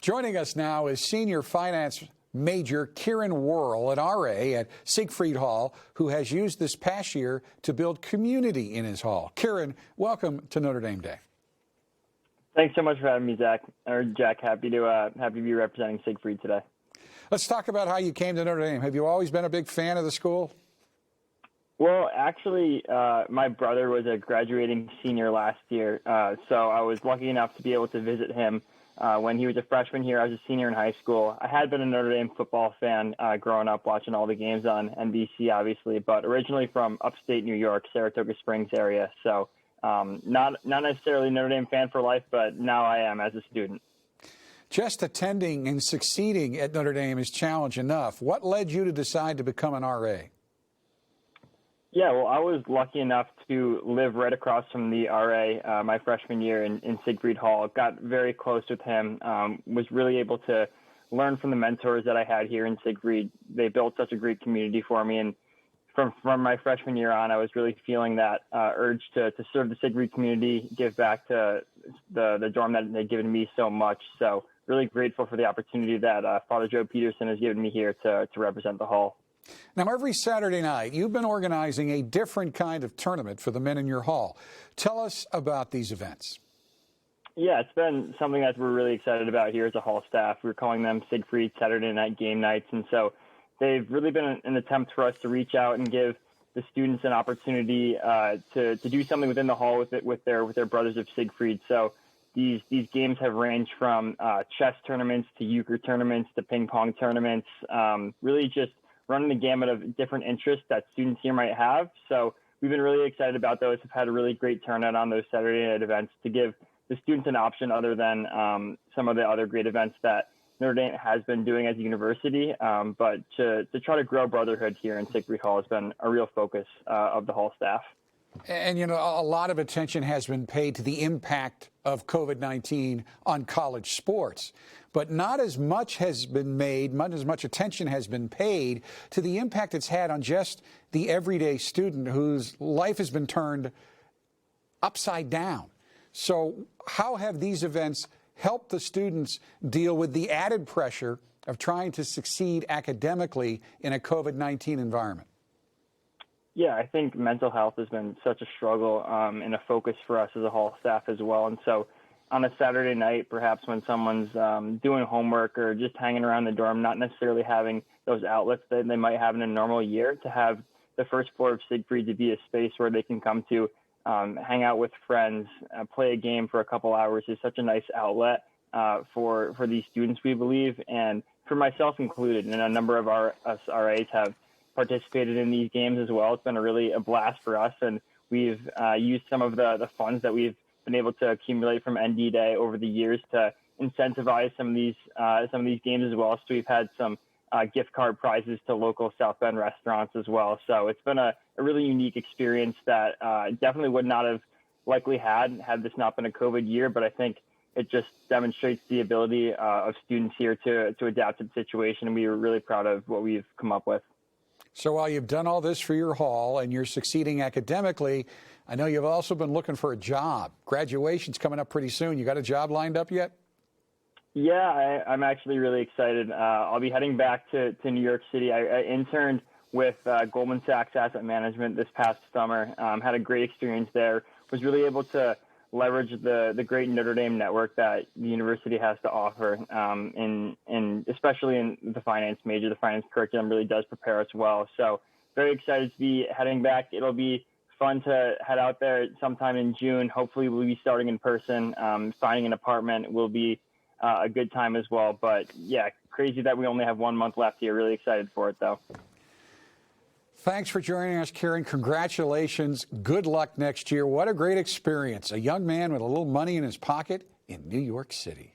Joining us now is senior finance major Kieran Wurl, an RA at Siegfried Hall, who has used this past year to build community in his hall. Kieran, welcome to Notre Dame Day. Thanks so much for having me, Jack. Happy to be representing Siegfried today. Let's talk about how you came to Notre Dame. Have you always been a big fan of the school? Well, actually, my brother was a graduating senior last year, so I was lucky enough to be able to visit him when he was a freshman here. I was a senior in high school. I had been a Notre Dame football fan growing up, watching all the games on NBC, obviously, but originally from upstate New York, Saratoga Springs area. So not necessarily a Notre Dame fan for life, but now I am as a student. Just attending and succeeding at Notre Dame is challenge enough. What led you to decide to become an RA? Yeah, well, I was lucky enough to live right across from the RA my freshman year in Siegfried Hall. Got very close with him, was really able to learn from the mentors that I had here in Siegfried. They built such a great community for me. And from my freshman year on, I was really feeling that urge to serve the Siegfried community, give back to the dorm that they'd given me so much. So really grateful for the opportunity that Father Joe Peterson has given me here to represent the hall. Now, every Saturday night, you've been organizing a different kind of tournament for the men in your hall. Tell us about these events. Yeah, it's been something that we're really excited about here as a hall staff. We're calling them Siegfried Saturday night game nights. And so they've really been an attempt for us to reach out and give the students an opportunity to do something within the hall with their brothers of Siegfried. So these games have ranged from chess tournaments to euchre tournaments to ping pong tournaments, really just running the gamut of different interests that students here might have. So we've been really excited about those. We've had a really great turnout on those Saturday night events to give the students an option other than some of the other great events that Notre Dame has been doing as a university. But to try to grow brotherhood here in Siegfried Hall has been a real focus of the hall staff. And, you know, a lot of attention has been paid to the impact of COVID-19 on college sports. But not as much has been made, not as much attention has been paid to the impact it's had on just the everyday student whose life has been turned upside down. So how have these events helped the students deal with the added pressure of trying to succeed academically in a COVID-19 environment? Yeah, I think mental health has been such a struggle and a focus for us as a hall staff as well. And so on a Saturday night, perhaps when someone's doing homework or just hanging around the dorm, not necessarily having those outlets that they might have in a normal year, to have the first floor of Siegfried to be a space where they can come to hang out with friends, play a game for a couple hours is such a nice outlet for these students, we believe. And for myself included, and a number of us RAs have participated in these games as well. It's been a blast for us, and we've used some of the funds that we've been able to accumulate from ND Day over the years to incentivize some of these games as well. So we've had some gift card prizes to local South Bend restaurants as well. So it's been a really unique experience that definitely would not have likely had this not been a COVID year. But I think it just demonstrates the ability of students here to adapt to the situation. And we were really proud of what we've come up with. So while you've done all this for your hall and you're succeeding academically, I know you've also been looking for a job. Graduation's coming up pretty soon. You got a job lined up yet? Yeah, I'm actually really excited. I'll be heading back to New York City. I interned with Goldman Sachs Asset Management this past summer. Had a great experience there. Was really able to leverage the great Notre Dame network that the university has to offer, and especially in the finance major. The finance curriculum really does prepare us well. So very excited to be heading back. It'll be fun to head out there sometime in June. Hopefully we'll be starting in person. Finding an apartment will be a good time as well. But yeah, crazy that we only have 1 month left here. Really excited for it, though. Thanks for joining us, Kieran. Congratulations. Good luck next year. What a great experience. A young man with a little money in his pocket in New York City.